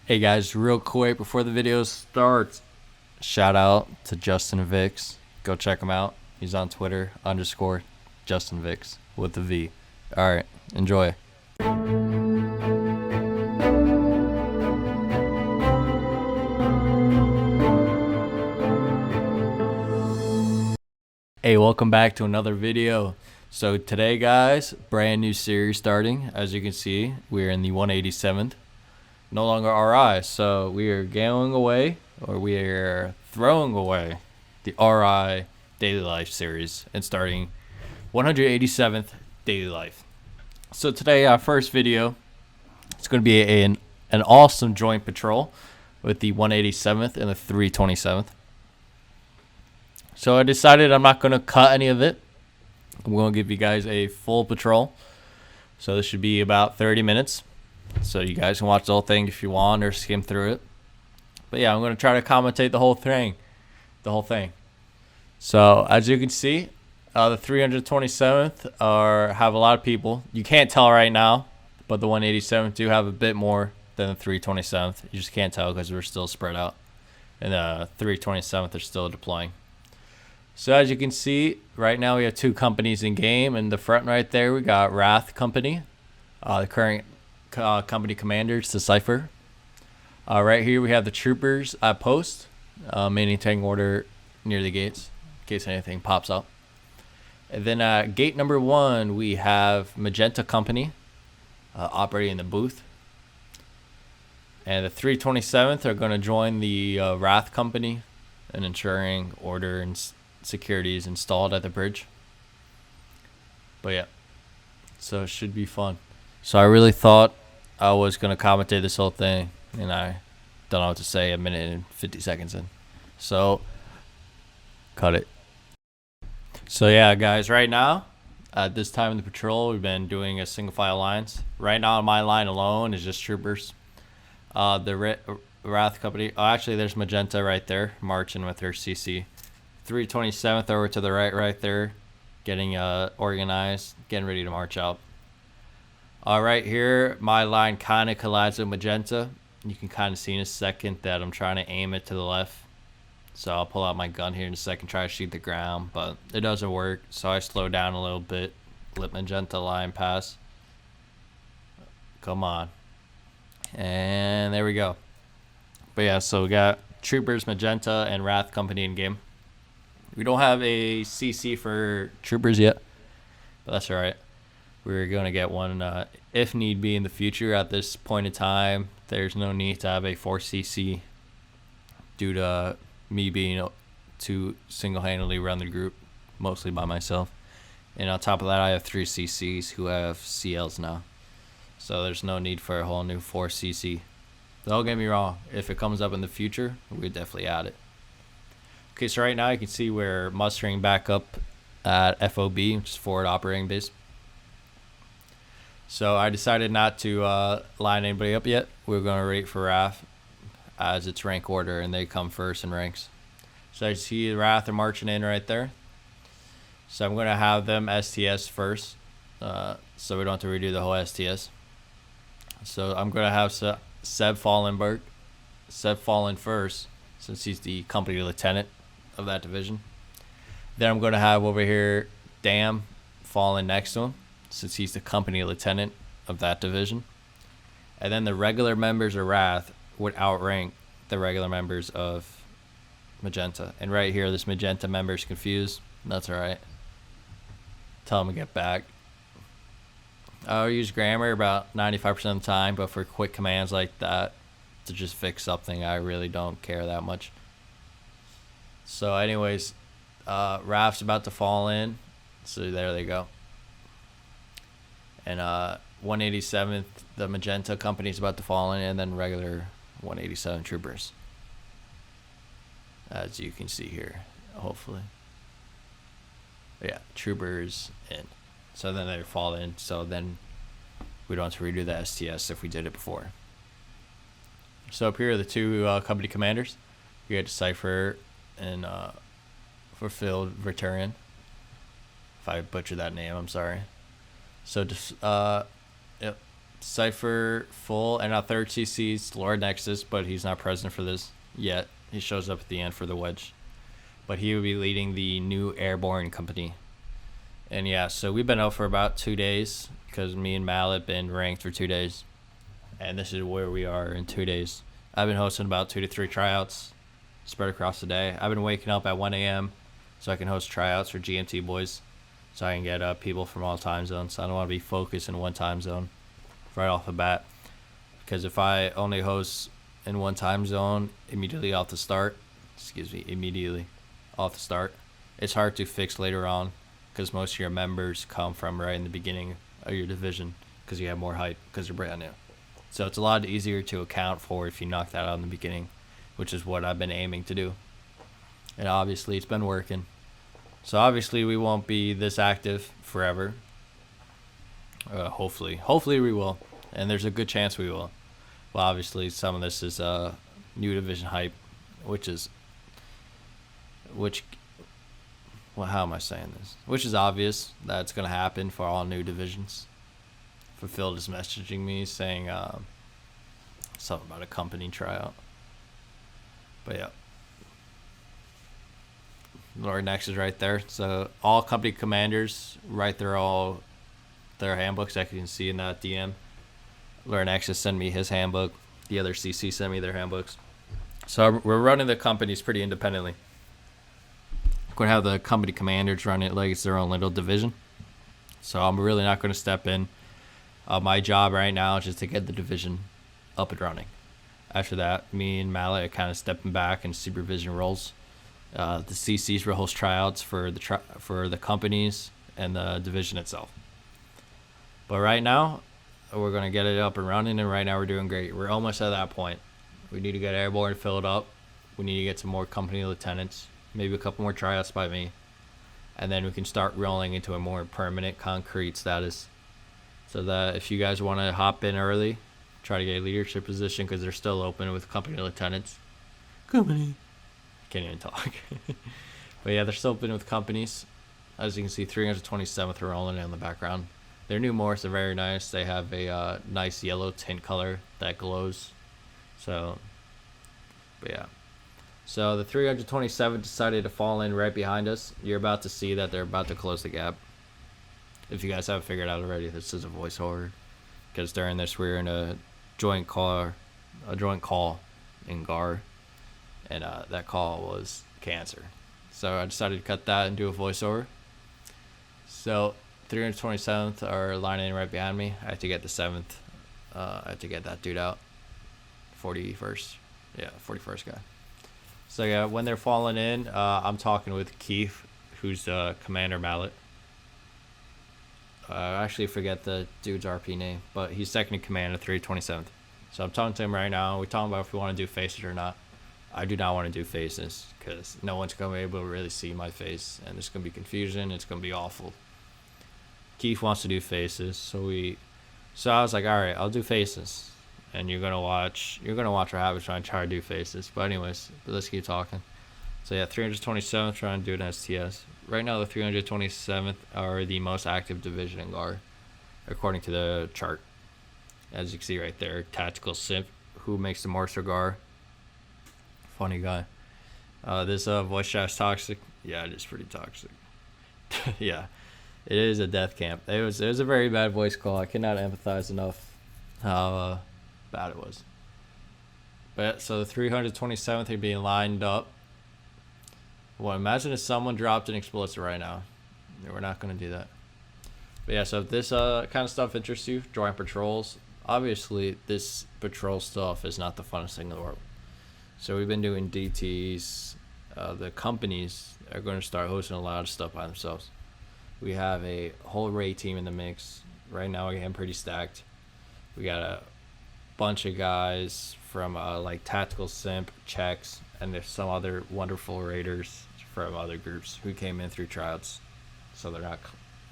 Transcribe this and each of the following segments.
Hey guys, real quick before the video starts, shout out to Justin Vix. Go check him out. He's on Twitter _Justin Vix with the V. Alright, enjoy. Hey, welcome back to another video. So today guys, brand new series starting. As you can see, we're in the 187th. No longer RI, so we are going away, or we are throwing away the RI Daily Life series and starting 187th Daily Life. So today, our first video, it's going to be an awesome joint patrol with the 187th and the 327th. So I decided I'm not going to cut any of it. I'm going to give you guys a full patrol. So this should be about 30 minutes. So you guys can watch the whole thing if you want or skim through it. But yeah, I'm going to try to commentate the whole thing. So as you can see, the 327th have a lot of people. You can't tell right now, but the 187th do have a bit more than the 327th. You just can't tell because we're still spread out. And the 327th are still deploying. So as you can see, right now we have two companies in game. In the front right there, we got Wrath Company, the current company commanders to Cypher. Right here we have the troopers at post, maintaining order near the gates in case anything pops up. And then at gate number 1 we have Magenta Company operating the booth, and the 327th are going to join the Wrath Company and ensuring order and security is installed at the bridge. But yeah, so it should be fun. So I really thought I was going to commentate this whole thing, and I don't know what to say a minute and 50 seconds in. So, cut it. So yeah, guys, right now, at this time in the patrol, we've been doing a single file lines. Right now on my line alone is just troopers. The Wrath Company, actually there's Magenta right there, marching with her CC. 327th over to the right there, getting organized, getting ready to march out. Right here, my line kind of collides with Magenta. You can kind of see in a second that I'm trying to aim it to the left. So I'll pull out my gun here in a second, try to shoot the ground, but it doesn't work. So I slow down a little bit, let Magenta line pass. Come on. And there we go. But yeah, so we got Troopers, Magenta, and Wrath Company in game. We don't have a CC for Troopers yet, but that's alright. We're going to get one if need be in the future. At this point in time, there's no need to have a 4CC due to me being to single-handedly run the group, mostly by myself. And on top of that, I have 3 CCs who have CLs now. So there's no need for a whole new 4CC. Don't get me wrong, if it comes up in the future, we'd definitely add it. Okay, so right now you can see we're mustering back up at FOB, which is Forward Operating Base. So I decided not to line anybody up yet. We're going to wait for Wrath as it's rank order, and they come first in ranks. So I see the Wrath are marching in right there. So I'm going to have them STS first, so we don't have to redo the whole STS. So I'm going to have Seb fall in first, since he's the company lieutenant of that division. Then I'm going to have over here Dam fall in next to him, since he's the company lieutenant of that division. And then the regular members of Wrath would outrank the regular members of Magenta. And right here, this Magenta member is confused. That's alright. Tell him to get back. I'll use grammar about 95% of the time, but for quick commands like that, to just fix something, I really don't care that much. So anyways, Wrath's about to fall in. So there they go. And 187th, the Magenta Company is about to fall in, and then regular 187 troopers, as you can see here, hopefully. But yeah, troopers in. So then they fall in, so then we don't have to redo the STS if we did it before. So up here are the two company commanders. You get Cypher and Fulfilled Veturian. If I butchered that name, I'm sorry. So just yep, Cypher full and our third CC's Lord Nexus, but he's not present for this yet. He shows up at the end for the wedge. But he will be leading the new airborne company. And yeah, so we've been out for about 2 days because me and Mallet been ranked for 2 days. And this is where we are in 2 days. I've been hosting about 2 to 3 tryouts spread across the day. I've been waking up at 1 a.m. so I can host tryouts for GMT boys. So I can get people from all time zones. I don't want to be focused in one time zone right off the bat. Because if I only host in one time zone immediately off the start, it's hard to fix later on because most of your members come from right in the beginning of your division because you have more hype because you're brand new. So it's a lot easier to account for if you knock that out in the beginning, which is what I've been aiming to do. And obviously it's been working. So obviously we won't be this active forever. Hopefully we will. And there's a good chance we will. Well, obviously some of this is new division hype, how am I saying this? Which is obvious that it's going to happen for all new divisions. Fulfilled is messaging me saying something about a company tryout. But yeah. Lord Next is right there. So all company commanders write their handbooks, like you can see in that DM. Lord Next sent me his handbook. The other CC sent me their handbooks. So we're running the companies pretty independently. We're going to have the company commanders run it like it's their own little division. So I'm really not going to step in. My job right now is just to get the division up and running. After that, me and Mallet are kind of stepping back in supervision roles. The CCs will host tryouts for the companies and the division itself. But right now, we're going to get it up and running, and right now we're doing great. We're almost at that point. We need to get airborne filled up. We need to get some more company lieutenants, maybe a couple more tryouts by me, and then we can start rolling into a more permanent, concrete status. So that if you guys want to hop in early, try to get a leadership position because they're still open with company lieutenants. Company. Can't even talk. But yeah, they're still open with companies. As you can see, 327th are rolling in the background. Their new morphs are very nice. They have a nice yellow tint color that glows. So, but yeah. So the 327 decided to fall in right behind us. You're about to see that they're about to close the gap. If you guys haven't figured out already, this is a voiceover. Because during this, we're in a joint call in GAR. And that call was cancer. So I decided to cut that and do a voiceover. So 327th are lining right behind me. I have to get the 7th. I have to get that dude out. 41st. Yeah, 41st guy. So yeah, when they're falling in, I'm talking with Keith, who's Commander Mallet. I actually forget the dude's RP name, but he's second in command of 327th. So I'm talking to him right now. We're talking about if we want to do faces or not. I do not want to do faces because no one's going to be able to really see my face, and there's going to be confusion. It's going to be awful. Keith wants to do faces, so I was like, all right, I'll do faces, and you're gonna watch what happens when I try to do faces. But anyways, let's keep talking. So yeah, 327th trying to do an STS. Right now, the 327th are the most active division in GAR, according to the chart. As you can see right there, Tactical Simp, who makes the Mortar GAR. Funny guy. This voice chat is toxic. Yeah, it is pretty toxic. Yeah, it is a death camp. It was a very bad voice call. I cannot empathize enough how bad it was. But so the 327th are being lined up. Well, imagine if someone dropped an explosive right now. We're not going to do that. But yeah, so if this kind of stuff interests you, join patrols. Obviously, this patrol stuff is not the funnest thing in the world. So we've been doing DTs. The companies are going to start hosting a lot of stuff by themselves. We have a whole raid team in the mix. Right now, we're getting pretty stacked. We got a bunch of guys from like Tactical Simp, Checks, and there's some other wonderful raiders from other groups who came in through tryouts. So they're not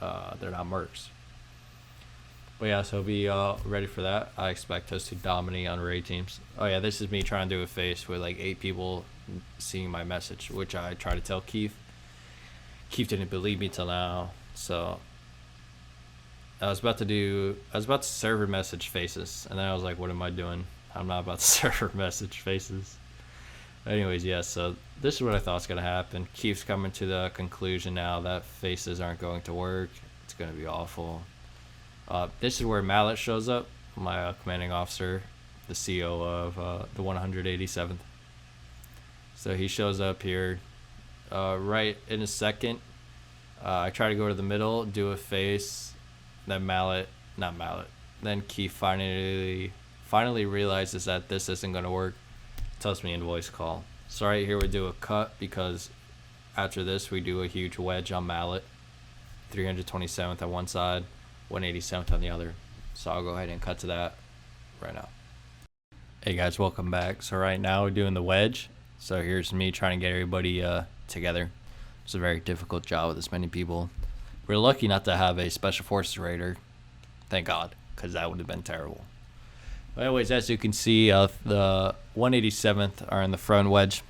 mercs. But yeah, so be ready for that. I expect us to dominate on raid teams. Oh yeah, this is me trying to do a face with like 8 people seeing my message, which I tried to tell Keith. Keith didn't believe me till now, so I was about to server message faces, and then I was like, what am I doing? I'm not about to server message faces. Anyways, yeah, so this is what I thought was going to happen. Keith's coming to the conclusion now that faces aren't going to work. It's going to be awful. This is where Mallet shows up, my commanding officer, the CO of the 187th. So he shows up here right in a second. I try to go to the middle, do a face, then then Keith finally realizes that this isn't going to work. Tells me in voice call. So right here we do a cut, because after this we do a huge wedge on Mallet. 327th on one side, 187th on the other. So I'll go ahead and cut to that right now. Hey guys, welcome back. So right now we're doing the wedge. So here's me trying to get everybody together. It's a very difficult job with this many people. We're lucky not to have a special forces raider. Thank God, because that would have been terrible. But anyways, as you can see, the 187th are in the front wedge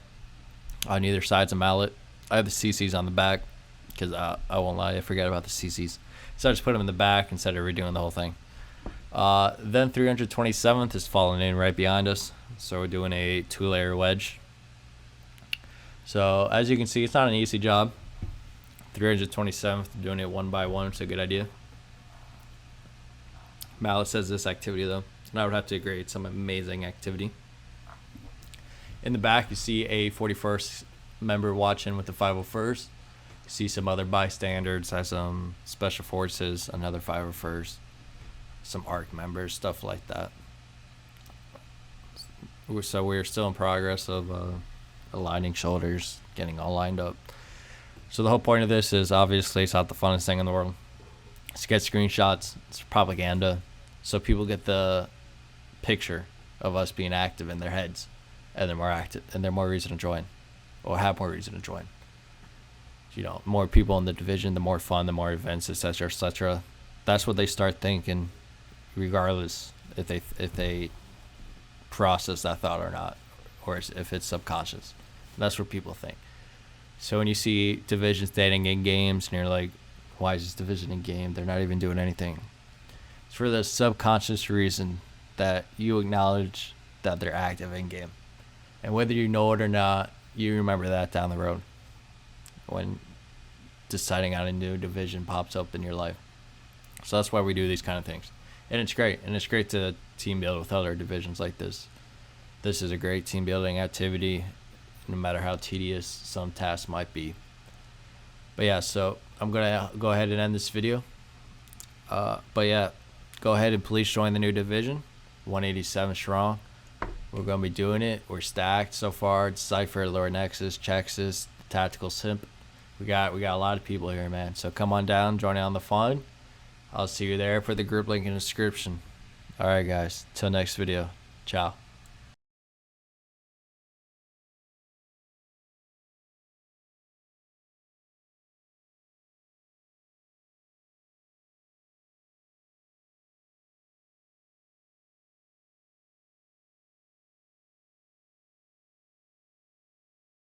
on either sides of Mallet. I have the CCs on the back, because I won't lie, I forget about the CCs. So I just put them in the back instead of redoing the whole thing. Then 327th is falling in right behind us. So we're doing a 2-layer wedge. So as you can see, it's not an easy job. 327th, doing it one by one, it's a good idea. Mallet says this activity though, and I would have to agree, it's some amazing activity. In the back, you see a 41st member watching with the 501st. You see some other bystanders, has some special forces, another 501st, some ARC members, stuff like that. So we're still in progress of aligning shoulders, getting all lined up. So the whole point of this is, obviously it's not the funnest thing in the world. It's to get screenshots, it's propaganda, so people get the picture of us being active in their heads, and they're more active, and they're more reason to join, or have more reason to join. You know, more people in the division, the more fun, the more events, etc., etc. That's what they start thinking, regardless if they process that thought or not, or if it's subconscious. That's what people think. So when you see divisions standing in games, and you're like, why is this division in game? They're not even doing anything. It's for the subconscious reason that you acknowledge that they're active in game. And whether you know it or not, you remember that down the road when deciding on a new division pops up in your life. So that's why we do these kind of things. And it's great. And it's great to team build with other divisions like this. This is a great team building activity, no matter how tedious some tasks might be. But yeah, so I'm gonna go ahead and end this video. But yeah, go ahead and please join the new division, 187 strong. We're gonna be doing it. We're stacked so far. It's Cypher, Lower Nexus, Chexus, Tactical Simp. We got a lot of people here, man. So come on down, join in on the fun. I'll see you there for the group link in the description. All right, guys. Till next video. Ciao.